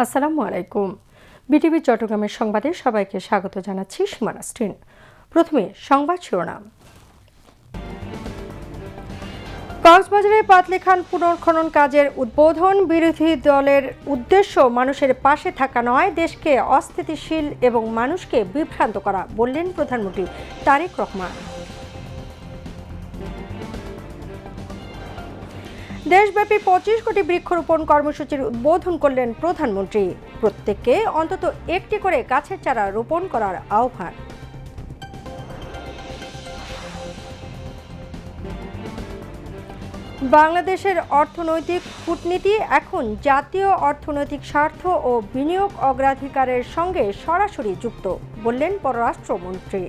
আসসালামু আলাইকুম। বিটিভি চট্টগ্রামের সংবাদে সবাইকে স্বাগত জানাচ্ছি সীমানা স্ট্রিন। প্রথমে সংবাদ শিরোনাম। কক্সবাজারে পাতলি খাল পুনর্খনন কাজের উদ্বোধন। বিরোধী দলের উদ্দেশ্য মানুষের পাশে থাকা নয়, দেশকে অস্থিতিশীল এবং মানুষকে বিভ্রান্ত করা, বললেন প্রধানমন্ত্রী তারেক রহমান। দেশব্যাপী 25 কোটি বৃক্ষরোপণ কর্মসূচির উদ্বোধন করলেন প্রধানমন্ত্রী। প্রত্যেককে অন্তত একটি করে গাছের চারা রোপণ করার আহ্বান। বাংলাদেশের অর্থনৈতিক কূটনীতি এখন জাতীয় অর্থনৈতিক স্বার্থ ও বিনিয়োগ অগ্রাধিকারের সঙ্গে সরাসরি যুক্ত, বললেন পররাষ্ট্রমন্ত্রী।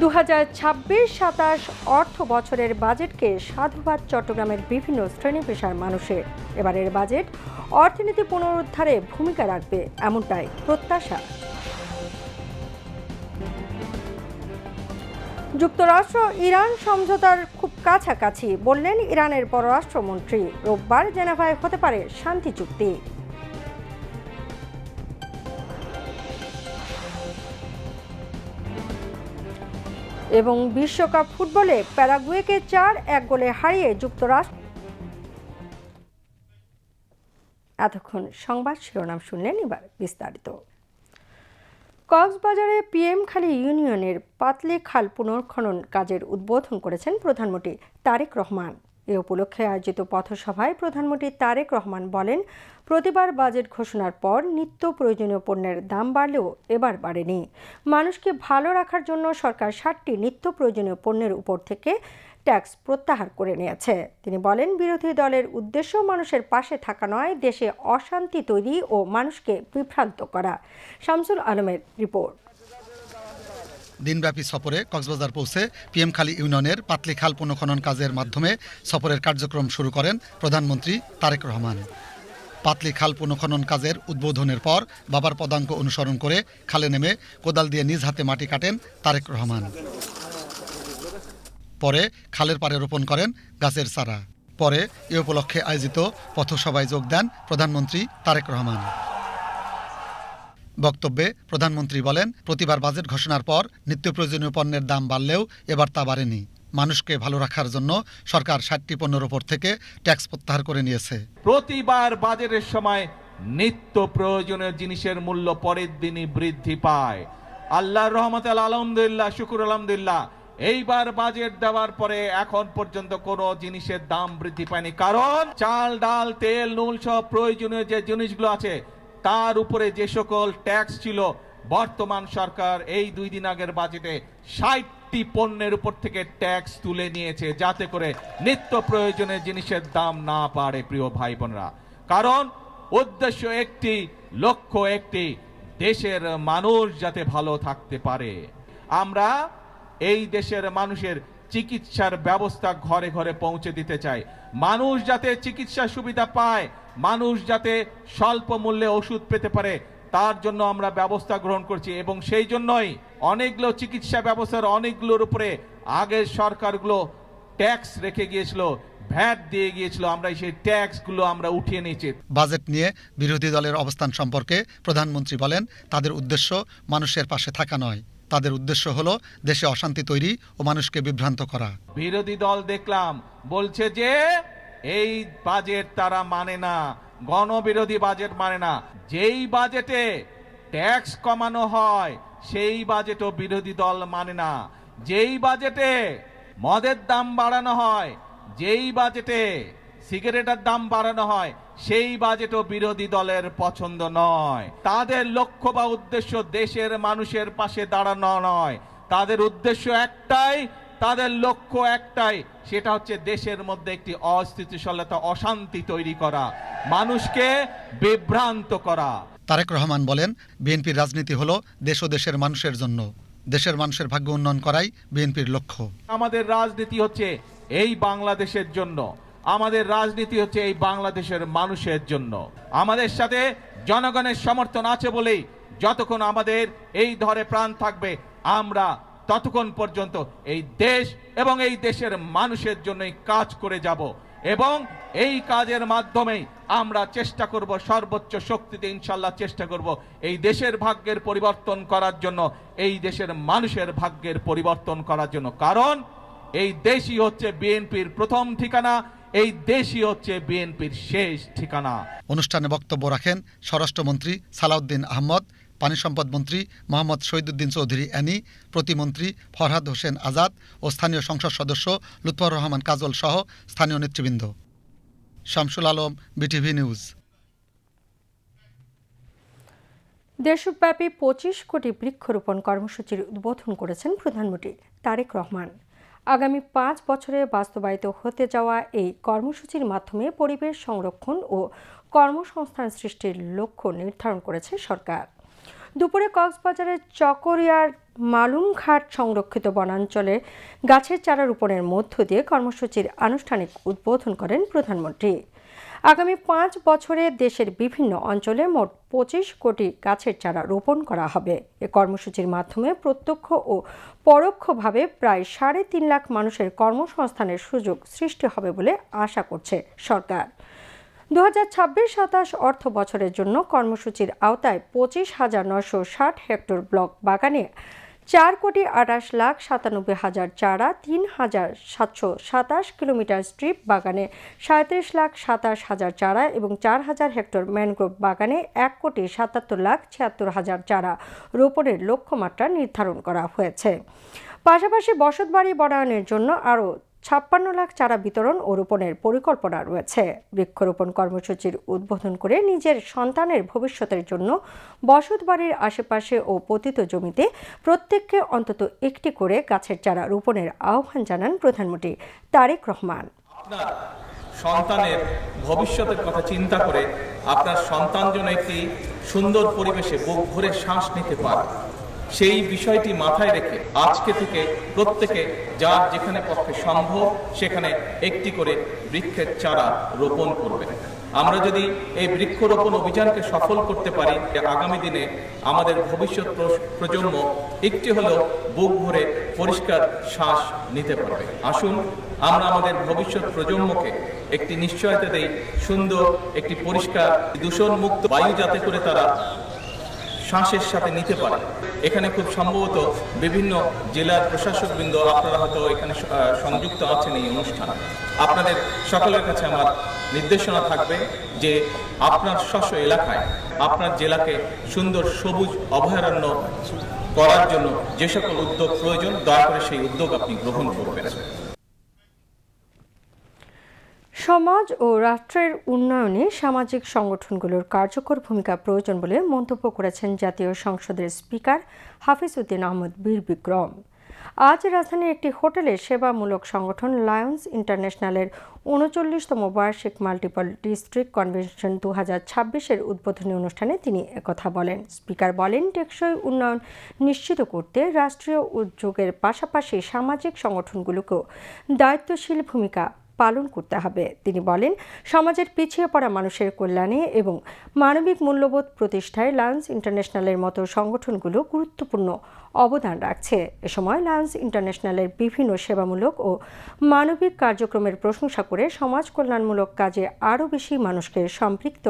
2026-27 অর্থ বছরের বাজেটকে সাধুবাদ চট্টগ্রামের বিভিন্ন শ্রেণী পেশার মানুষের। এবারের বাজেট অর্থনীতি পুনরুদ্ধারে ভূমিকা রাখবে, এমনটাই প্রত্যাশা। যুক্তরাষ্ট্র ইরান সমঝোতার খুব কাছাকাছি, বললেন ইরানের পররাষ্ট্রমন্ত্রী। রোববার জেনেভায় হতে পারে শান্তি চুক্তি। এবং বিশ্বকাপ ফুটবলে প্যারাগুয়েকে 4-1 গোলে হারিয়ে যুক্তরাষ্ট্র। এতক্ষণ সংবাদ শিরোনাম শুনলেন, এবার বিস্তারিত। কক্সবাজারে পিএমখালী ইউনিয়নের পাতলি খাল পুনর্খনন কাজের উদ্বোধন করেছেন প্রধানমন্ত্রী তারেক রহমান। এ উপলক্ষে আয়োজিত পথসভায় প্রধানমন্ত্রী তারেক রহমান বলেন, প্রতিবার বাজেট ঘোষণার পর নিত্য প্রয়োজনীয় পণ্যের দাম বাড়লেও এবার বাড়েনি। মানুষকে ভালো রাখার জন্য সরকার 60টি নিত্য প্রয়োজনীয় পণ্যের উপর থেকে ট্যাক্স প্রত্যাহার করে নিয়েছে। তিনি বলেন, বিরোধী দলের উদ্দেশ্য মানুষের পাশে থাকা নয়, দেশে অশান্তি তৈরি ও মানুষকে বিভ্রান্ত করা। শামসুল আলমের রিপোর্ট। দিনব্যাপী সফরে কক্সবাজার পৌঁছে পিএমখালী ইউনিয়নের পাতলি খাল পুনঃখনন কাজের মাধ্যমে সফরের কার্যক্রম শুরু করেন প্রধানমন্ত্রী তারেক রহমান। পাতলি খাল পুনঃখনন কাজের উদ্বোধনের পর বাবার পদাঙ্ক অনুসরণ করে খালে নেমে কোদাল দিয়ে নিজ হাতে মাটি কাটেন তারেক রহমান। পরে খালের পাড়ে রোপণ করেন গাছের চারা। পরে এ উপলক্ষে আয়োজিত পথসভায় যোগ দেন প্রধানমন্ত্রী তারেক রহমান। বক্তব্যে প্রধানমন্ত্রী বলেন, প্রতিবার বাজেট ঘোষণার পর নিত্য প্রয়োজনীয় পণ্যের দাম বাড়লেও এবার তা বাড়েনি। মানুষকে ভালো রাখার জন্য সরকার 60টি পণ্যের উপর থেকে ট্যাক্স প্রত্যাহার করে নিয়েছে। প্রতিবার বাজেটের সময় নিত্য প্রয়োজনীয় জিনিসের মূল্য পরের দিনই বৃদ্ধি পায়। আল্লাহর রহমতে আলহামদুলিল্লাহ, শুকুর আলহামদুলিল্লাহ, এইবার বাজেট দেওয়ার পরে এখন পর্যন্ত কোনো জিনিসের দাম বৃদ্ধি পায়নি। কারণ চাল, ডাল, তেল, নুন সব প্রয়োজনীয় যে জিনিসগুলো আছে তার উপরে যে সকল ট্যাক্স ছিল, বর্তমান সরকার এই 2 দিন আগের বাজেটে 60টি পণ্যের উপর থেকে ট্যাক্স তুলে নিয়েছে, যাতে করে নিত্য প্রয়োজনীয় জিনিসের দাম না বাড়ে। প্রিয় ভাই বোনেরা, কারণ উদ্দেশ্য একটি, লক্ষ্য একটি, দেশের মানুষ যাতে ভালো থাকতে পারে। আমরা এই দেশের মানুষের চিকিৎসার ব্যবস্থা ঘরে ঘরে পৌঁছে দিতে চাই। মানুষ যাতে চিকিৎসা সুবিধা পায়, মানুষ যাতে স্বল্প মূল্যে ওষুধ পেতে পারে, তার জন্য আমরা ব্যবস্থা গ্রহণ করছি। এবং সেই জন্যই অনেকগুলো চিকিৎসা ব্যবস্থার অনেকগুলোর উপরে আগের সরকারগুলো ট্যাক্স রেখে গিয়েছিল, ভ্যাট দিয়ে গিয়েছিল, আমরা সেই ট্যাক্সগুলো আমরা উঠিয়ে নিয়েছি। বাজেট নিয়ে বিরোধী দলের অবস্থান সম্পর্কে প্রধানমন্ত্রী বলেন, তাদের উদ্দেশ্য মানুষের পাশে থাকা নয়, তাদের উদ্দেশ্য হলো দেশে অশান্তি তৈরি ও মানুষকে বিভ্রান্ত করা। বিরোধী দল দেখলাম বলছে যে এই বাজেট তারা মানে না, গণবিরোধী বাজেট মানে না। যেই বাজেটে ট্যাক্স কমানো হয় সেই বাজেটও বিরোধী দল মানে না। যেই বাজেটে মদের দাম বাড়ানো হয়, যেই বাজেটে সিগারেটের দাম বাড়ানো হয়, সেই বাজেটও বিরোধী দলের পছন্দ নয়। তাদের লক্ষ্য বা উদ্দেশ্য দেশের মানুষের পাশে দাঁড়ানো নয়, তাদের উদ্দেশ্য একটাই, তাদের লক্ষ্য একটাই, সেটা হচ্ছে দেশের মধ্যে একটি অস্থিতিশীলতা, অশান্তি তৈরি করা, মানুষকে বিভ্রান্ত করা। তারেক রহমান বলেন, বিএনপির রাজনীতি হলো দেশ ও দেশের মানুষের জন্য, দেশের মানুষের ভাগ্য উন্নয়ন করাই বিএনপির লক্ষ্য। আমাদের রাজনীতি হচ্ছে এই বাংলাদেশের জন্য, আমাদের রাজনীতি হচ্ছে এই বাংলাদেশের মানুষের জন্য। আমাদের সাথে জনগণের সমর্থন আছে বলেই যতক্ষণ আমাদের এই ধরে প্রাণ থাকবে, আমরা ততক্ষণ পর্যন্ত এই দেশ এবং এই দেশের মানুষের জন্যই কাজ করে যাব। এবং এই কাজের মাধ্যমে আমরা চেষ্টা করব, সর্বোচ্চ শক্তিতে ইনশাল্লাহ চেষ্টা করব এই দেশের ভাগ্যের পরিবর্তন করার জন্য, এই দেশের মানুষের ভাগ্যের পরিবর্তন করার জন্য। কারণ এই দেশই হচ্ছে বিএনপির প্রথম ঠিকানা, এই দেশই হচ্ছে বিএনপির শেষ ঠিকানা। অনুষ্ঠানে বক্তব্য রাখেন স্বরাষ্ট্রমন্ত্রী সালাউদ্দিন আহমদ, পানি সম্পদ মন্ত্রী মোহাম্মদ শহীদুদ্দিন চৌধুরী অ্যানি, প্রতিমন্ত্রী ফরহাদ হোসেন আজাদ ও স্থানীয় সংসদ সদস্য লুৎফর রহমান কাজল সহ স্থানীয় নেতৃবৃন্দ। Shamsul Alam, BTV news. দেশব্যাপী 25 কোটি বৃক্ষরোপণ কর্মসূচির উদ্বোধন করেছেন প্রধানমন্ত্রী তারেক রহমান। আগামী 5 বছরে বাস্তবায়িত হতে যাওয়া এই কর্মসূচির মাধ্যমে পরিবেশ সংরক্ষণ ও কর্মসংস্থান সৃষ্টির লক্ষ্য নির্ধারণ করেছে সরকার। দুপুরে কক্সবাজারের চকরিয়ার মালুমঘাট সংরক্ষিত বনাঞ্চলে গাছের চারা রোপণের মধ্য দিয়ে কর্মসূচির আনুষ্ঠানিক উদ্বোধন করেন প্রধানমন্ত্রী। আগামী 5 বছরে দেশের বিভিন্ন অঞ্চলে মোট 25 কোটি গাছের চারা রোপণ করা হবে। এ কর্মসূচির মাধ্যমে প্রত্যক্ষ ও পরোক্ষভাবে প্রায় 3.5 লাখ মানুষের কর্মসংস্থানের সুযোগ সৃষ্টি হবে বলে আশা করছে সরকার। 2026-27 অর্থ বছরের জন্য কর্মসূচির আওতায় 25,960 হেক্টর ব্লক বাগানে 4,28,97,000 চারা, 3,727 কিলোমিটার স্ট্রিপ বাগানে 37,27,000 চারা এবং 4,000 হেক্টর ম্যানগ্রোভ বাগানে 1,77,76,000 চারা রোপণের লক্ষ্যমাত্রা নির্ধারণ করা হয়েছে। পাশাপাশি বসতবাড়ি বনায়নের জন্য আরও 56 লাখ চারা বিতরণ ও রোপণের পরিকল্পনা রয়েছে। বৃক্ষরোপণ কর্মসূচির উদ্বোধন করে নিজের সন্তানের ভবিষ্যতের জন্য বসতবাড়ির আশেপাশে ও পতিত জমিতে প্রত্যেককে অন্তত একটি করে গাছের চারা রোপণের আহ্বান জানান প্রধানমন্ত্রী তারেক রহমান। আপনার সন্তানের ভবিষ্যতের কথা চিন্তা করে আপনার সন্তান যেন একটি সুন্দর পরিবেশে বুক ভরে শ্বাস নিতে পারে, সেই বিষয়টি মাথায় রেখে আজকে থেকে প্রত্যেকে যার যেখানে পক্ষে সম্ভব সেখানে একটি করে বৃক্ষের চারা রোপণ করবেন। আমরা যদি এই বৃক্ষরোপণ অভিযানকে সফল করতে পারি, আগামী দিনে আমাদের ভবিষ্যৎ প্রজন্ম একটি হলেও বুক ভরে পরিষ্কার শ্বাস নিতে পারবে। আসুন আমরা আমাদের ভবিষ্যৎ প্রজন্মকে একটি নিশ্চয়তা দেই, সুন্দর একটি পরিষ্কার দূষণমুক্ত বায়ু যাতে করে তারা শ্বাসের সাথে নিতে পারে। এখানে খুব সম্ভবত বিভিন্ন জেলার প্রশাসকবৃন্দ আপনারা হয়তো এখানে সংযুক্ত আছেন এই অনুষ্ঠানে। আপনাদের সকলের কাছে আমার নির্দেশনা থাকবে যে আপনার স্ব এলাকায় আপনার জেলাকে সুন্দর সবুজ অভয়ারণ্য করার জন্য যে সকল উদ্যোগ প্রয়োজন দয়া করে সেই উদ্যোগ আপনি গ্রহণ করবেন। সমাজ ও রাষ্ট্রের উন্নয়নে সামাজিক সংগঠনগুলোর কার্যকর ভূমিকা প্রয়োজন বলে মন্তব্য করেছেন জাতীয় সংসদের স্পিকার হাফিজ উদ্দিন আহমদ বীর বিক্রম। আজ রাজধানীর একটি হোটেলে সেবামূলক সংগঠন লায়ন্স ইন্টারন্যাশনালের 39তম বার্ষিক মাল্টিপল ডিস্ট্রিক্ট কনভেনশন 2026-এর উদ্বোধনী অনুষ্ঠানে তিনি একথা বলেন। স্পিকার বলেন, টেকসই উন্নয়ন নিশ্চিত করতে রাষ্ট্রীয় উদ্যোগের পাশাপাশি সামাজিক সংগঠনগুলোকেও দায়িত্বশীল ভূমিকা পালন করতে হবে। তিনি বলেন, সমাজের পিছিয়ে পড়া মানুষের কল্যাণে এবং মানবিক মূল্যবোধ প্রতিষ্ঠায় লায়ন্স ইন্টারন্যাশনালের মতো সংগঠনগুলো গুরুত্বপূর্ণ অবদান রাখছে। এ সময় লায়ন্স ইন্টারন্যাশনালের বিভিন্ন সেবামূলক ও মানবিক কার্যক্রমের প্রশংসা করে সমাজ কল্যাণমূলক কাজে আরও বেশি মানুষকে সম্পৃক্ত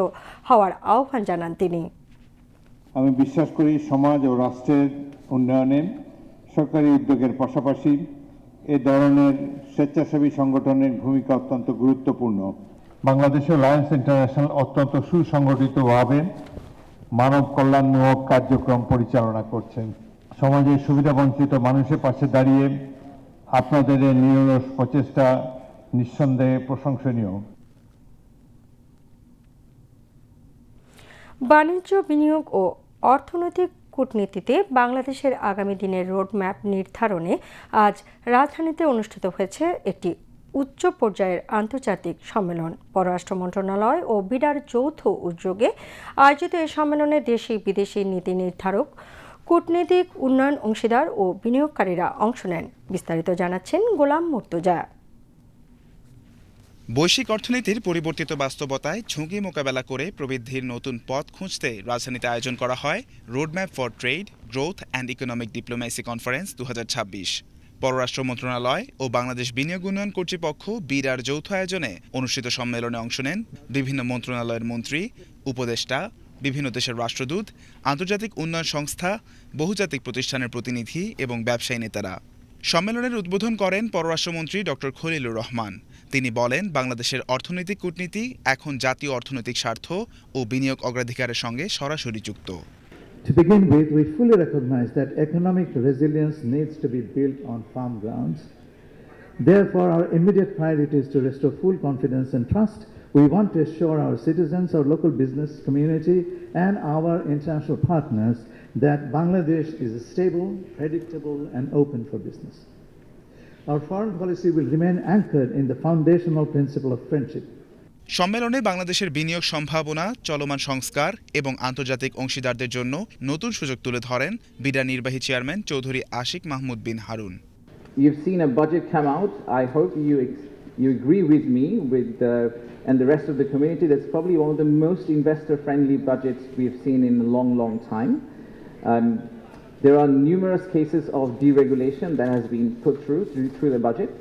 হওয়ার আহ্বান জানান তিনি। আমি বিশ্বাস করি সমাজ ও রাষ্ট্রের উন্নয়নে সরকারি উদ্যোগের পাশাপাশি এ ধরনের স্বেচ্ছাসেবী সংগঠনের ভূমিকা অত্যন্ত গুরুত্বপূর্ণ। বাংলাদেশে লায়ন্স ইন্টারন্যাশনাল অত্যন্ত সুসংগঠিতভাবে মানব কল্যাণমূলক কার্যক্রম পরিচালনা করছেন। সমাজের সুবিধাবঞ্চিত মানুষের পাশে দাঁড়িয়ে আপনাদের এই নিরলস প্রচেষ্টা নিঃসন্দেহে প্রশংসনীয়। বাণিজ্য, বিনিয়োগ ও অর্থনৈতিক কূটনীতিতে বাংলাদেশের আগামী দিনের রোডম্যাপ নির্ধারণে আজ রাজধানীতে অনুষ্ঠিত হয়েছে একটি উচ্চ পর্যায়ের আন্তর্জাতিক সম্মেলন। পররাষ্ট্র মন্ত্রণালয় ও বিডার যৌথ উদ্যোগে আয়োজিত এই সম্মেলনে দেশি বিদেশি নীতি নির্ধারক, কূটনীতিক, উন্নয়ন অংশীদার ও বিনিয়োগকারীরা অংশ নেন। বিস্তারিত জানাচ্ছেন গোলাম মুর্তজা। বৈশ্বিক অর্থনীতির পরিবর্তিত বাস্তবতায় ঝুঁকি মোকাবেলা করে প্রবৃদ্ধির নতুন পথ খুঁজতে রাজধানীতে আয়োজন করা হয় roadmap for trade, growth and economic diplomacy conference 2026। পররাষ্ট্র মন্ত্রণালয় ও বাংলাদেশ বিনিয়োগ উন্নয়ন কর্তৃপক্ষ বিডার যৌথ আয়োজনে অনুষ্ঠিত সম্মেলনে অংশ নেন বিভিন্ন মন্ত্রণালয়ের মন্ত্রী, উপদেষ্টা, বিভিন্ন দেশের রাষ্ট্রদূত, আন্তর্জাতিক উন্নয়ন সংস্থা, বহুজাতিক প্রতিষ্ঠানের প্রতিনিধি এবং ব্যবসায়ী নেতারা। সম্মেলনের উদ্বোধন করেন পররাষ্ট্রমন্ত্রী ডক্টর খলিলুর রহমান। তিনি বলেন, বাংলাদেশের অর্থনৈতিক কূটনীতি এখন জাতীয় অর্থনৈতিক স্বার্থ ও বিনিয়োগ অগ্রাধিকারের সঙ্গে সরাসরি যুক্ত। To begin with, we fully recognize that economic resilience needs to be built on firm grounds. Therefore, our immediate priority is to restore full confidence and trust. We want to assure our citizens, our local business community, and our international partners that Bangladesh is stable, predictable, and open for business. Our foreign policy will remain anchored in the foundational principle of friendship. সম্মেলনে বাংলাদেশের বিনিয়োগ সম্ভাবনা, চলমান সংস্কার এবং আন্তর্জাতিক অংশীদারদের জন্য নতুন সুযোগ তুলে ধরেন বিডা নির্বাহী chairman Chowdhury Ashik Mahmud bin Harun. You've seen a budget come out. I hope you agree with me and the rest of the community. That's probably one of the most investor-friendly budgets we've seen in a long time. There are numerous cases of deregulation that has been put through the budget.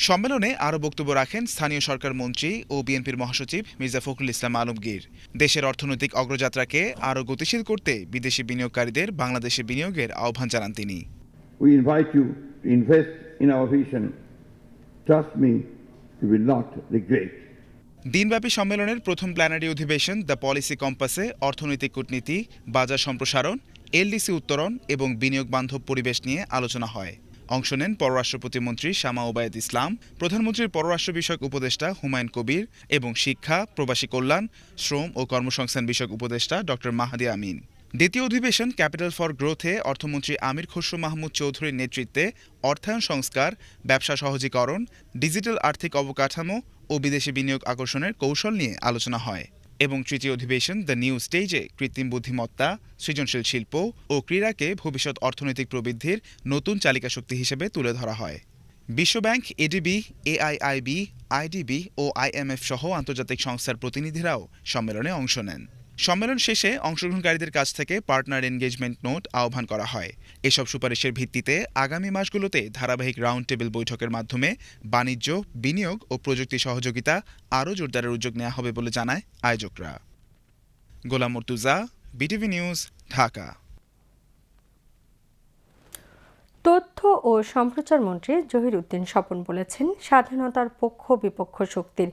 সম্মেলনে আরও বক্তব্য রাখেন স্থানীয় সরকার মন্ত্রী ও বিএনপির মহাসচিব মির্জা ফখরুল ইসলাম আলমগীর। দেশের অর্থনৈতিক অগ্রযাত্রাকে আরও গতিশীল করতে বিদেশি বিনিয়োগকারীদের বাংলাদেশে বিনিয়োগের আহ্বান জানান তিনি। We invite you to invest in our vision. Trust me, you will not regret. দিনব্যাপী সম্মেলনের প্রথম প্ল্যানারি অধিবেশন দ্য পলিসি কম্পাসে অর্থনৈতিক কূটনীতি, বাজার সম্প্রসারণ, এলডিসি উত্তরণ এবং বিনিয়োগ বান্ধব পরিবেশ নিয়ে আলোচনা হয়। অংশ নেন পররাষ্ট্র প্রতিমন্ত্রী শামা ওবায়দ ইসলাম, প্রধানমন্ত্রীর পররাষ্ট্র বিষয়ক উপদেষ্টা হুমায়ুন কবির এবং শিক্ষা, প্রবাসী কল্যাণ, শ্রম ও কর্মসংস্থান বিষয়ক উপদেষ্টা ডক্টর মাহাদি আমিন। দ্বিতীয় অধিবেশন ক্যাপিটাল ফর গ্রোথে অর্থমন্ত্রী আমির খসরু মাহমুদ চৌধুরীর নেতৃত্বে অর্থায়ন সংস্কার, ব্যবসা সহজীকরণ, ডিজিটাল আর্থিক অবকাঠামো ও বিদেশি বিনিয়োগ আকর্ষণের কৌশল নিয়ে আলোচনা হয়। এবং তৃতীয় অধিবেশন দ্য নিউ স্টেজে কৃত্রিম বুদ্ধিমত্তা, সৃজনশীল শিল্প ও ক্রীড়াকে ভবিষ্যৎ অর্থনৈতিক প্রবৃদ্ধির নতুন চালিকা শক্তি হিসেবে তুলে ধরা হয়। বিশ্বব্যাংক, এডিবি, এআইআইবি, আইডিবি ও আইএমএফ সহ আন্তর্জাতিক সংস্থার প্রতিনিধিরাও সম্মেলনে অংশ নেন। সম্মেলন শেষে অংশগ্রহণকারীদের কাছ থেকে পার্টনার এনগেজমেন্ট নোট আহ্বান করা হয়। এসব সুপারিশের ভিত্তিতে আগামী মাসগুলোতে ধারাবাহিক রাউন্ড টেবিল বৈঠকের মাধ্যমে বাণিজ্য, বিনিয়োগ ও প্রযুক্তি সহযোগিতা আরও জোরদারের উদ্যোগ নেওয়া হবে বলে জানায় আয়োজকরা। গোলাম মুর্তুজা, বিটিভি নিউজ, ঢাকা। তথ্য ও সম্প্রচার মন্ত্রী জহির উদ্দিন স্বপন বলেছেন, স্বাধীনতার পক্ষ বিপক্ষ শক্তির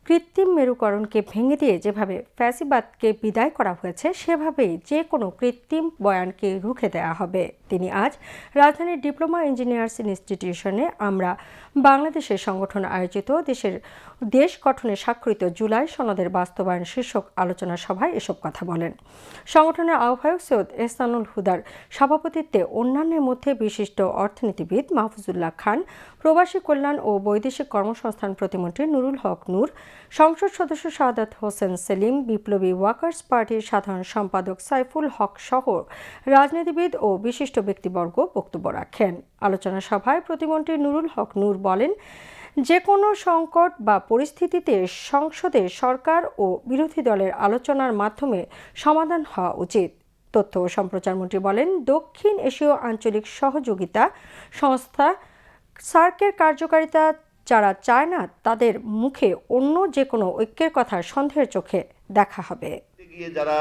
কৃত্রিম মেরুকরণকে ভেঙে দিয়ে যেভাবে ফ্যাসিবাদকে বিদায় করা হয়েছে, সেভাবেই যে কোনো কৃত্রিম বয়ানকে রুখে দেওয়া হবে। তিনি আজ রাজধানীর ডিপ্লোমা ইঞ্জিনিয়ার্স ইনস্টিটিউশনে আমরা বাংলাদেশের সংগঠন আয়োজিত দেশ গঠনে স্বাক্ষরিত জুলাই সনদের বাস্তবায়ন শীর্ষক আলোচনা সভায় এসব কথা বলেন। সংগঠনের আহ্বায়ক সৈয়দ এহসানুল হুদার সভাপতিত্বে অন্যান্যের মধ্যে বিশিষ্ট অর্থনীতিবিদ মাহফুজুল্লাহ খান, প্রবাসী কল্যাণ ও বৈদেশিক কর্মসংস্থান প্রতিমন্ত্রী নুরুল হক নূর, সংসদ সদস্য শাহাদাত হোসেন সেলিম, বিপ্লবী ওয়ার্কার্স পার্টির সাধারণ সম্পাদক সাইফুল হক সহ রাজনীতিবিদ ও বিশিষ্ট ব্যক্তিবর্গ বক্তব্য রাখেন। আলোচনা সভায় প্রতিমন্ত্রী নুরুল হক নূর বলেন, যে কোনো সংকট বা পরিস্থিতিতে সংসদে সরকার ও বিরোধী দলের আলোচনার মাধ্যমে সমাধান হওয়া উচিত। তথ্য ও সম্প্রচার মন্ত্রী বলেন, দক্ষিণ এশীয় আঞ্চলিক সহযোগিতা সংস্থা সার্কের কার্যকারিতা যারা চায় না, তাদের মুখে অন্য যে কোনো ঐক্যের কথা সন্দেহের চোখে দেখা হবে। যারা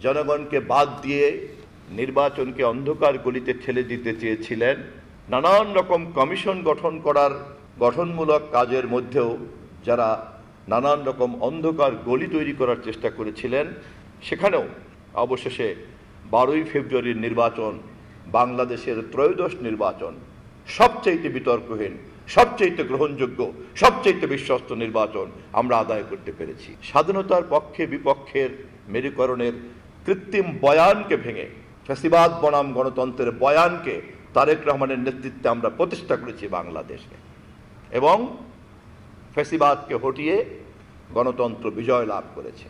জনগণকে বাদ দিয়ে নির্বাচনকে অন্ধকার গলিতে ঠেলে দিতে চেয়েছিলেন, নানান রকম কমিশন গঠনমূলক কাজের মধ্যেও যারা নানান রকম অন্ধকার গলি তৈরি করার চেষ্টা করেছিলেন, সেখানেও অবশেষে 12ই ফেব্রুয়ারির নির্বাচন, বাংলাদেশের ত্রয়োদশ নির্বাচন, সবচেয়ে বিতর্কহীন, সবচেয়ে গ্রহণযোগ্য, সবচেয়ে বিশ্বস্ত নির্বাচন আমরা আদায় করতে পেরেছি। স্বাধীনতার পক্ষে বিপক্ষের মেরুকরণের কৃত্রিম বয়ানকে ভেঙে ফ্যাসিবাদ বনাম গণতন্ত্রের বয়ানকে তারেক রহমানের নেতৃত্বে আমরা প্রতিষ্ঠা করেছি বাংলাদেশে, এবং ফ্যাসিবাদকে হটিয়ে গণতন্ত্র বিজয় লাভ করেছে।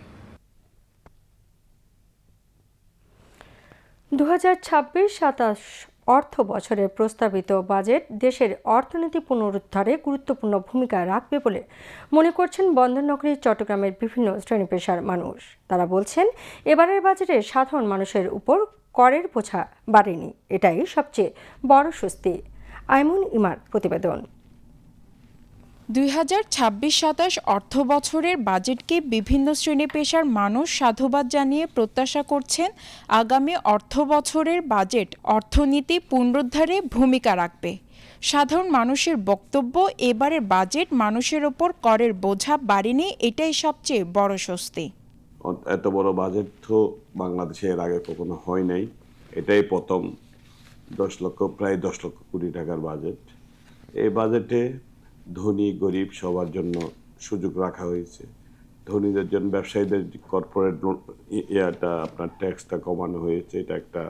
2026-27 অর্থ বছরের প্রস্তাবিত বাজেট দেশের অর্থনীতি পুনরুদ্ধারে গুরুত্বপূর্ণ ভূমিকা রাখবে বলে মনে করছেন বন্দরনগরী চট্টগ্রামের বিভিন্ন শ্রেণী পেশার মানুষ। তারা বলছেন, এবারের বাজেটে সাধারণ মানুষের উপর করের বোঝা বাড়েনি, এটাই সবচেয়ে বড় স্বস্তি। আইমুন ইমার প্রতিবেদন। 2026-27 অর্থ বছরের বাজেটকে বিভিন্ন শ্রেণী পেশার মানুষ সাধুবাদ জানিয়ে প্রত্যাশা করছেন আগামী অর্থ বছরের বাজেট অর্থনীতি পুনরুদ্ধারে ভূমিকা রাখবে। সাধারণ মানুষের বক্তব্য, এবারের বাজেট মানুষের ওপর করের বোঝা বাড়েনি, এটাই সবচেয়ে বড় স্বস্তি। এত বড় বাজেট তো বাংলাদেশে এর আগে কখনো হয় নাই, এটাই প্রথম। প্রায় 10 লক্ষ কোটি টাকার বাজেট। এই বাজেটে ধনী গরিব সবার জন্য সুযোগ রাখা হয়েছে। ধনীদের জন্য, ব্যবসায়ীদের কর্পোরেট আপনার ট্যাক্সটা কমানো হয়েছে, এটা একটা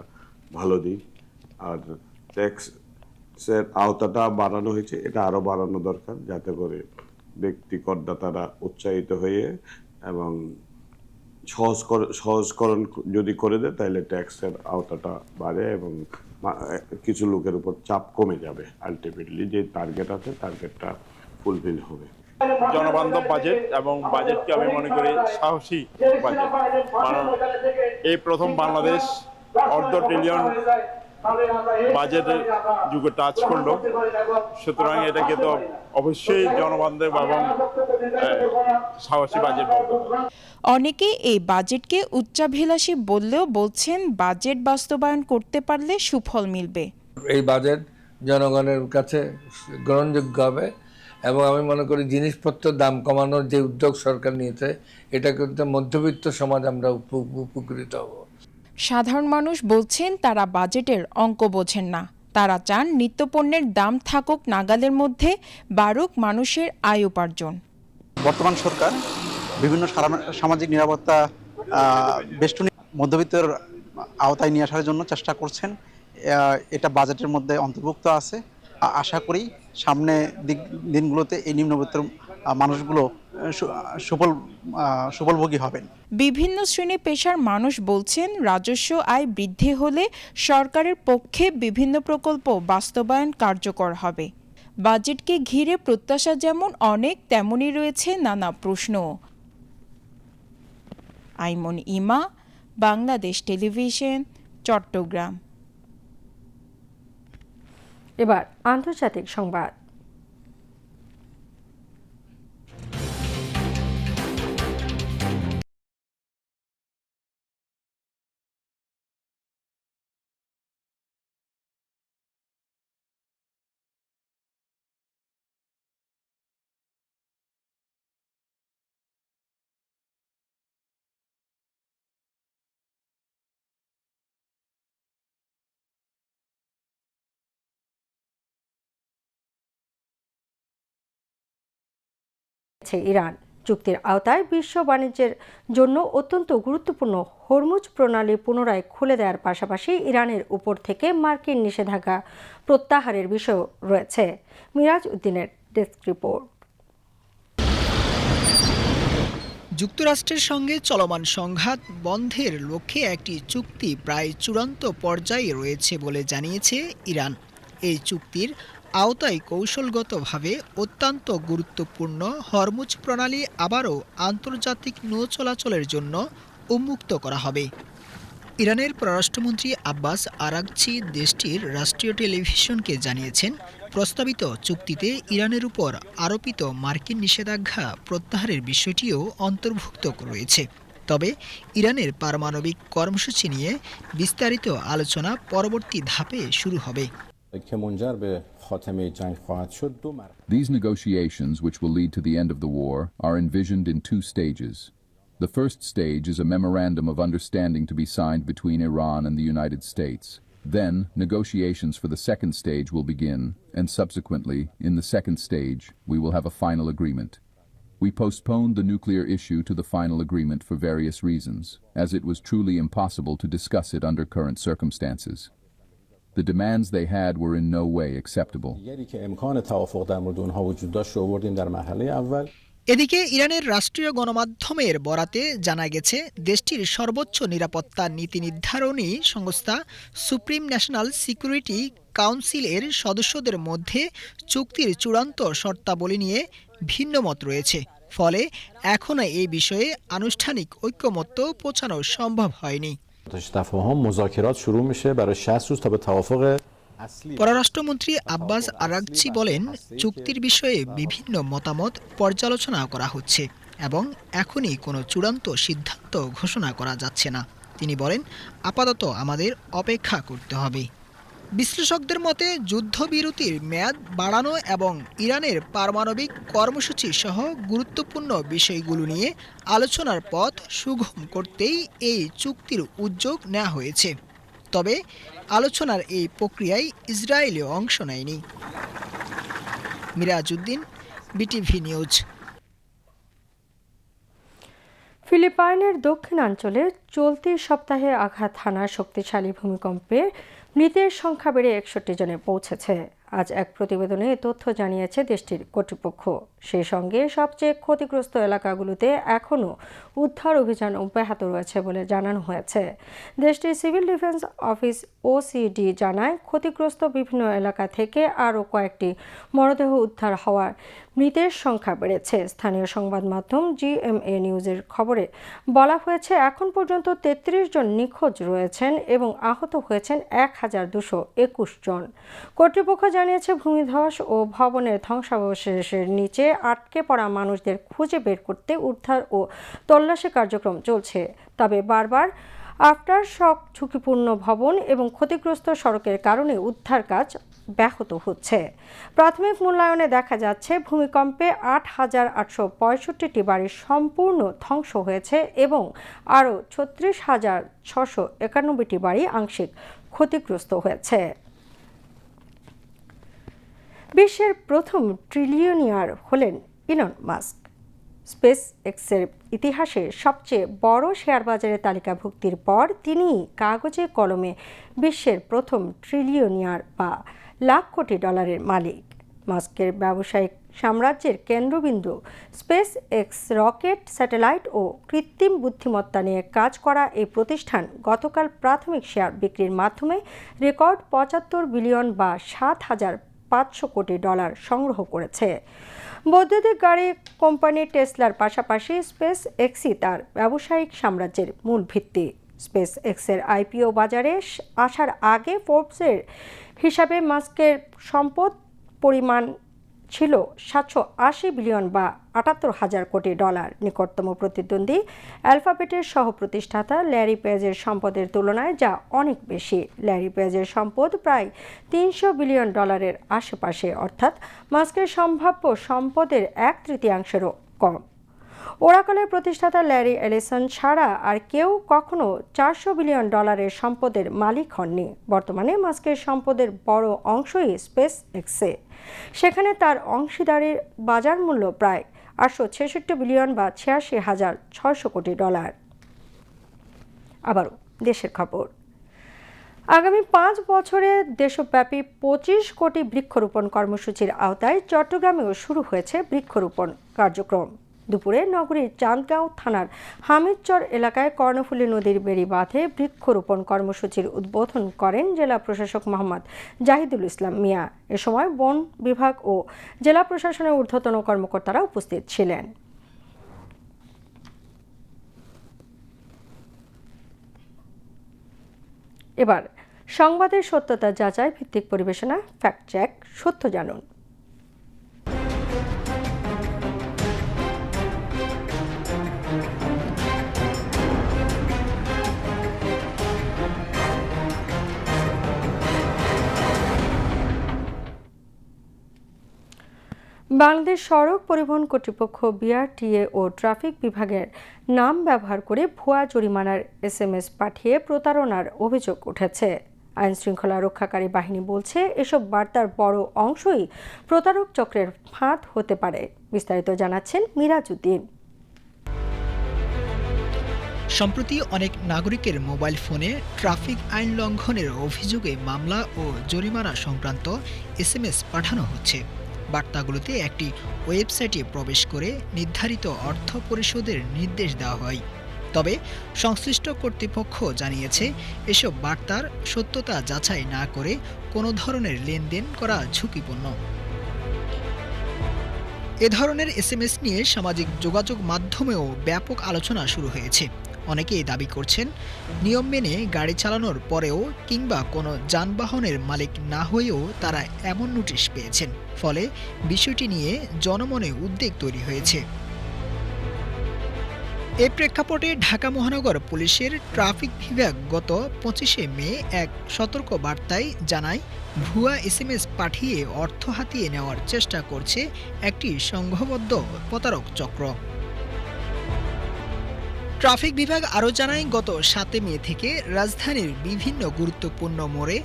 ভালো দিক। আর ট্যাক্সের আওতাটা বাড়ানো হয়েছে, এটা আরও বাড়ানো দরকার, যাতে করে ব্যক্তি করদাতারা উৎসাহিত হয়ে এবং সহজকরণ যদি করে দেয় তাহলে ট্যাক্সের আওতাটা বাড়ে এবং কিছু লোকের উপর চাপ কমে যাবে। আলটিমেটলি যে টার্গেট আছে, টার্গেটটা ফুলফিল হবে। জনবান্ধব বাজেট এবং বাজেটকে আমি মনে করি সাহসী বাজেট, কারণ এই প্রথম বাংলাদেশ $1/2 ট্রিলিয়ন বাজেটের যুগে টাচ করলো। সুতরাং এটাকে তো অবশ্যই জনবান্ধব এবং সাহসী বাজেট বলতে হবে। অনেকে এই বাজেটকে উচ্চাভিলাষী বললেও বলছেন বাজেট বাস্তবায়ন করতে পারলে সুফল মিলবে। এই বাজেট জনগণের কাছে গ্রহণযোগ্য হবে এবং আমি মনে করি জিনিসপত্রের দাম কমানোর যে উদ্যোগ সরকার নিয়েছে, এটা কিন্তু মধ্যবিত্ত সমাজ আমরা উপকৃত হব। সাধারণ মানুষ বলছেন তারা বাজেটের অঙ্ক বোঝেন না, তারা চান নিত্যপণ্যের দাম থাকুক নাগালের মধ্যে, বাড়ুক মানুষের আয় উপার্জন। বর্তমান সরকার বিভিন্ন সামাজিক নিরাপত্তা বেষ্টনী মধ্যবিত্তের আওতায় নিয়ে আসার জন্য চেষ্টা করছেন। এটা বাজেটের মধ্যে অন্তর্ভুক্ত আছে। আশা করি সামনে দিনগুলোতে এই নিম্নবিত্তের মানুষগুলো সুফলভোগী হবেন। বিভিন্ন শ্রেণী পেশার মানুষ বলছেন রাজস্ব আয় বৃদ্ধি হলে সরকারের পক্ষে বিভিন্ন প্রকল্প বাস্তবায়ন কার্যকর হবে। বাজেটকে ঘিরে প্রত্যাশা যেমন অনেক, তেমনই রয়েছে নানা প্রশ্ন। আইমন ইমা, বাংলাদেশ টেলিভিশন, চট্টগ্রাম। এবার আন্তর্জাতিক সংবাদ। ইরান চুক্তির আওতায় বিশ্ব বাণিজ্যের জন্য অত্যন্ত গুরুত্বপূর্ণ হরমুজ প্রণালী পুনরায় খুলে দেওয়ার পাশাপাশি ইরানের উপর থেকে মার্কিন নিষেধাজ্ঞা প্রত্যাহারের বিষয় রয়েছে। মিরাজ উদ্দিনের ডেস্ক রিপোর্ট। যুক্তরাষ্ট্রের সঙ্গে চলমান সংঘাত বন্ধের লক্ষ্যে একটি চুক্তি প্রায় চূড়ান্ত পর্যায়ে রয়েছে বলে জানিয়েছে ইরান। এই চুক্তির আওতায় কৌশলগতভাবে অত্যন্ত গুরুত্বপূর্ণ হরমুজ প্রণালী আবারও আন্তর্জাতিক নৌ চলাচলের জন্য উন্মুক্ত করা হবে। ইরানের পররাষ্ট্রমন্ত্রী আব্বাস আরাগচি দেশটির রাষ্ট্রীয় টেলিভিশনকে জানিয়েছেন, প্রস্তাবিত চুক্তিতে ইরানের উপর আরোপিত মার্কিন নিষেধাজ্ঞা প্রত্যাহারের বিষয়টিও অন্তর্ভুক্ত রয়েছে। তবে ইরানের পারমাণবিক কর্মসূচি নিয়ে বিস্তারিত আলোচনা পরবর্তী ধাপে শুরু হবে। These negotiations, which will lead to the end of the war, are envisioned in 2 stages. The first stage is a memorandum of understanding to be signed between Iran and the United States. Then, negotiations for the second stage will begin, and subsequently, in the second stage, we will have a final agreement. We postponed the nuclear issue to the final agreement for various reasons, as it was truly impossible to discuss it under current circumstances. The demands they had were in no way acceptable. এদিকে ইরানের রাষ্ট্রীয় গণমাধ্যমের বরাতে জানা গেছে, দেশটির সর্বোচ্চ নিরাপত্তা নীতি নির্ধারণী সংস্থা সুপ্রিম ন্যাশনাল সিকিউরিটি কাউন্সিলের সদস্যদের মধ্যে চুক্তির চূড়ান্ত শর্তাবলী নিয়ে ভিন্নমত রয়েছে। ফলে এখনো এই বিষয়ে আনুষ্ঠানিক ঐক্যমত্য পৌঁছানো সম্ভব হয়নি। পররাষ্ট্রমন্ত্রী আব্বাস আরাগচি বলেন, চুক্তির বিষয়ে বিভিন্ন মতামত পর্যালোচনা করা হচ্ছে এবং এখনই কোনো চূড়ান্ত সিদ্ধান্ত ঘোষণা করা যাচ্ছে না। তিনি বলেন, আপাতত আমাদের অপেক্ষা করতে হবে। বিশ্লেষকদের মতে যুদ্ধবিরতির মেয়াদ বাড়ানো এবং ইরানের পারমাণবিক কর্মসূচি সহ গুরুত্বপূর্ণ বিষয়গুলো নিয়ে আলোচনার পথ সুগম করতেই এই চুক্তির উদ্যোগ নেওয়া হয়েছে। তবে আলোচনার এই প্রক্রিয়ায় ইসরায়েলও অংশ নেয়নি। Mirajuddin, BTV news. ফিলিপাইনের দক্ষিণাঞ্চলে চলতি সপ্তাহে আঘাত হানা শক্তিশালী ভূমিকম্পে মৃতের সংখ্যা বেড়ে 61 জনে পৌঁছেছে। আজ এক প্রতিবেদনে এ তথ্য জানিয়েছে দেশটির কর্তৃপক্ষ। সেই সঙ্গে সবচেয়ে ক্ষতিগ্রস্ত এলাকাগুলোতে এখনও উদ্ধার অভিযান অব্যাহত রয়েছে বলে জানানো হয়েছে। দেশটির সিভিল ডিফেন্স অফিস ওসিডি জানায়, ক্ষতিগ্রস্ত বিভিন্ন এলাকা থেকে আরও কয়েকটি মরদেহ উদ্ধার হওয়ার মৃতের সংখ্যা বেড়েছে। স্থানীয় সংবাদ মাধ্যম জিএমএ নিউজের খবরে বলা হয়েছে, এখন পর্যন্ত 33 জন নিখোঁজ রয়েছেন এবং আহত হয়েছেন 1221 জন। কর্তৃপক্ষ জানিয়েছে, ভূমিধস ও ভবনের ধ্বংসাবশেষের নিচে আটকে পড়া মানুষদের খুঁজে বের করতে উদ্ধার ও তল্লাশি কার্যক্রম চলছে। তবে বারবার আফটার শক ঝুঁকিপূর্ণ ভবন এবং ক্ষতিগ্রস্ত সড়কের কারণে উদ্ধার কাজ ব্যাহত হচ্ছে। প্রাথমিক মূল্যায়নে দেখা যাচ্ছে, ভূমিকম্পে 8,865টি বাড়ি সম্পূর্ণ ধ্বংস হয়েছে এবং আরও 36,691টি বাড়ি আংশিক ক্ষতিগ্রস্ত হয়েছে। বিশ্বের প্রথম ট্রিলিয়নিয়ার হলেন ইলন মাস্ক। স্পেস এক্সের ইতিহাসে সবচেয়ে বড় শেয়ার বাজারে তালিকাভুক্তির পর তিনি কাগজে কলমে বিশ্বের প্রথম ট্রিলিয়নিয়ার বা লাখ কোটি ডলারের মালিক। মাস্কের ব্যবসায়িক সাম্রাজ্যের কেন্দ্রবিন্দু স্পেস এক্স রকেট, স্যাটেলাইট ও কৃত্রিম বুদ্ধিমত্তা নিয়ে কাজ করা এই প্রতিষ্ঠান গতকাল প্রাথমিক শেয়ার বিক্রির মাধ্যমে রেকর্ড 75 বিলিয়ন বা 7,500 কোটি ডলার সংগ্রহ করেছে। বৈদ্যুতিক গাড়ি কোম্পানি টেসলার পাশাপাশি স্পেস এক্সই তার ব্যবসায়িক সাম্রাজ্যের মূল ভিত্তি। স্পেস এক্সের আইপিও বাজারে আসার আগে ফোর্বসের হিসাবে মাস্কের সম্পদ পরিমাণ ছিল 780 বিলিয়ন বা 78,000 কোটি ডলার। নিকটতম প্রতিদ্বন্দ্বী অ্যালফাবেটের সহ প্রতিষ্ঠাতা ল্যারি পেজের সম্পদের তুলনায় যা অনেক বেশি। ল্যারি পেজের সম্পদ প্রায় 300 বিলিয়ন ডলারের আশেপাশে, অর্থাৎ মাস্কের সম্ভাব্য সম্পদের 1/3 কম। ওরাকলের প্রতিষ্ঠাতা ল্যারি এলিসন ছাড়া আর কেউ কখনো 400 বিলিয়ন ডলারের সম্পদের মালিক হননি। বর্তমানে মাস্কের সম্পদের বড় অংশই স্পেস এক্সে। সেখানে তার অংশীদারির বাজার মূল্য প্রায় 866 বিলিয়ন বা 86,600 কোটি ডলার। আবারও দেশের খবর। আগামী 5 বছরে দেশব্যাপী 25 কোটি বৃক্ষরোপণ কর্মসূচির আওতায় চট্টগ্রামেও শুরু হয়েছে বৃক্ষরোপণ কার্যক্রম। দুপুরে নগরীর চাঁদগাঁও থানার হামিদচর এলাকায় কর্ণফুলী নদীর বেড়ি বাঁধে বৃক্ষরোপণ কর্মসূচির উদ্বোধন করেন জেলা প্রশাসক মোহাম্মদ জাহিদুল ইসলাম মিয়া। এ সময় বন বিভাগ ও জেলা প্রশাসনের ঊর্ধ্বতন কর্মকর্তারা উপস্থিত ছিলেন। এবার সংবাদের সত্যতা যাচাই ভিত্তিক পরিবেশনা ফ্যাক্ট চেক, সত্য জানুন। বাংলাদেশ সড়ক পরিবহন কর্তৃপক্ষ বিআরটিএ ও ট্রাফিক বিভাগের নাম ব্যবহার করে ভুয়া জরিমানার SMS পাঠিয়ে প্রতারণার অভিযোগ উঠেছে। আইন শৃঙ্খলা রক্ষাকারী বাহিনী বলছে, এসব বার্তার বড় অংশই প্রতারক চক্রের ফাঁদ হতে পারে। বিস্তারিত জানাচ্ছেন মিরাজউদ্দিন। সম্প্রতি অনেক নাগরিকের মোবাইল ফোনে ট্রাফিক আইন লঙ্ঘনের অভিযোগে মামলা ও জরিমানা সংক্রান্ত SMS পাঠানো হচ্ছে। বার্তাগুলোতে একটি ওয়েবসাইটে প্রবেশ করে নির্ধারিত অর্থ পরিশোধের নির্দেশ দেওয়া হয়। তবে সংশ্লিষ্ট কর্তৃপক্ষ জানিয়েছে, এসব বার্তার সত্যতা যাচাই না করে কোনো ধরনের লেনদেন করা ঝুঁকিপূর্ণ। এ ধরনের SMS নিয়ে সামাজিক যোগাযোগ মাধ্যমেও ব্যাপক আলোচনা শুরু হয়েছে। অনেকেই দাবি করছেন, নিয়ম মেনে গাড়ি চালানোর পরেও কিংবা কোনো যানবাহনের মালিক না হয়েও তারা এমন নোটিশ পেয়েছেন। ফলে বিষয়টি নিয়ে জনমনে উদ্বেগ তৈরি হয়েছে। এই প্রেক্ষাপটে ঢাকা মহানগর পুলিশের ট্রাফিক বিভাগ গত 25শে মে এক সতর্ক বার্তায় জানায়, ভুয়া SMS পাঠিয়ে অর্থ হাতিয়ে নেওয়ার চেষ্টা করছে একটি সংঘবদ্ধ প্রতারক চক্র। ট্রাফিক বিভাগ আরও জানায়, গত 7 মে থেকে রাজধানীর বিভিন্ন গুরুত্বপূর্ণ মোড়ে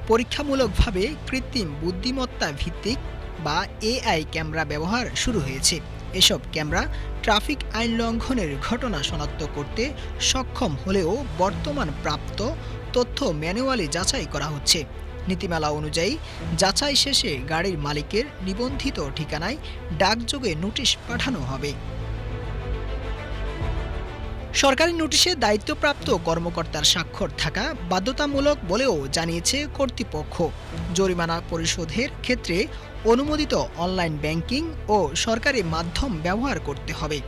পরীক্ষামূলকভাবে কৃত্রিম বুদ্ধিমত্তা ভিত্তিক বা AI ক্যামেরা ব্যবহার শুরু হয়েছে। এসব ক্যামেরা ট্রাফিক আইন লঙ্ঘনের ঘটনা শনাক্ত করতে সক্ষম হলেও বর্তমান প্রাপ্ত তথ্য ম্যানুয়ালি যাচাই করা হচ্ছে। নীতিমালা অনুযায়ী যাচাই শেষে গাড়ির মালিকের নিবন্ধিত ঠিকানায় ডাকযোগে নোটিশ পাঠানো হবে। সরকারি নোটিশে দায়িত্বপ্রাপ্ত কর্মকর্তার স্বাক্ষর থাকা বাধ্যতামূলক বলেও জানিয়েছে কর্তৃপক্ষ। জরিমানা পরিশোধের ক্ষেত্রে অনুমোদিত অনলাইন ব্যাংকিং ও সরকারি মাধ্যম ব্যবহার করতে হবে।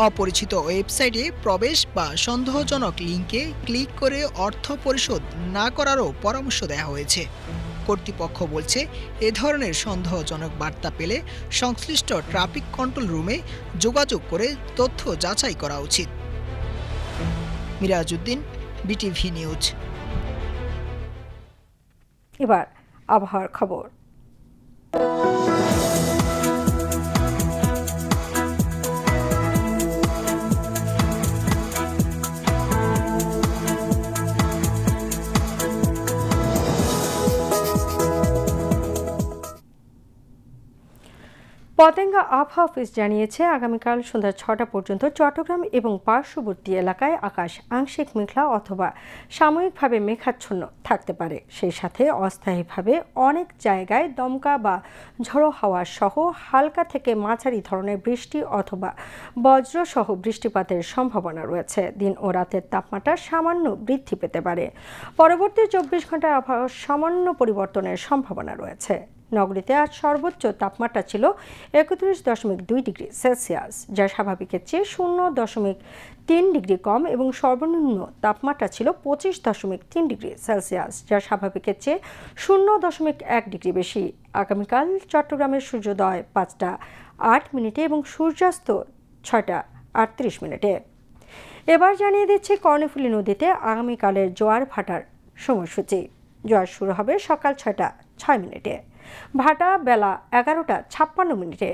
অপরিচিত ওয়েবসাইটে প্রবেশ বা সন্দেহজনক লিঙ্কে ক্লিক করে অর্থ পরিশোধ না করারও পরামর্শ দেওয়া হয়েছে। কর্তৃপক্ষ বলছে, এ ধরনের সন্দেহজনক বার্তা পেলে সংশ্লিষ্ট ট্রাফিক কন্ট্রোল রুমে যোগাযোগ করে তথ্য যাচাই করা উচিত। Mirajuddin, BTV news. এবার আবহাওয়ার খবর। পতেঙ্গা আবহাওয়া অফিস জানিয়েছে, আগামীকাল সন্ধ্যা 6টা পর্যন্ত চট্টগ্রাম এবং পার্শ্ববর্তী এলাকায় আকাশ আংশিক মেঘলা অথবা সাময়িকভাবে মেঘাচ্ছন্ন থাকতে পারে। সেই সাথে অস্থায়ীভাবে অনেক জায়গায় দমকা বা ঝোড়ো হাওয়া সহ হালকা থেকে মাঝারি ধরনের বৃষ্টি অথবা বজ্রসহ বৃষ্টিপাতের সম্ভাবনা রয়েছে। দিন ও রাতের তাপমাত্রা সামান্য বৃদ্ধি পেতে পারে। পরবর্তী 24 ঘন্টায় আবহাওয়ার সামান্য পরিবর্তনের সম্ভাবনা রয়েছে। নগরীতে আজ সর্বোচ্চ তাপমাত্রা ছিল 31.2 ডিগ্রি সেলসিয়াস, যা স্বাভাবিকের চেয়ে 0.3 ডিগ্রি কম, এবং সর্বনিম্ন তাপমাত্রা ছিল 25.3 ডিগ্রি সেলসিয়াস, যা স্বাভাবিকের চেয়ে 0.1 ডিগ্রি বেশি। আগামীকাল চট্টগ্রামের সূর্যোদয় 5টা 8 মিনিটে এবং সূর্যাস্ত 6টা 38 মিনিটে। এবার জানিয়ে দিচ্ছি কর্ণফুলী নদীতে আগামীকালের জোয়ার ভাটার সময়সূচি। জোয়ার শুরু হবে সকাল 6টা 6 মিনিটে, ভাটা বেলা 11টা 56 মিনিটে।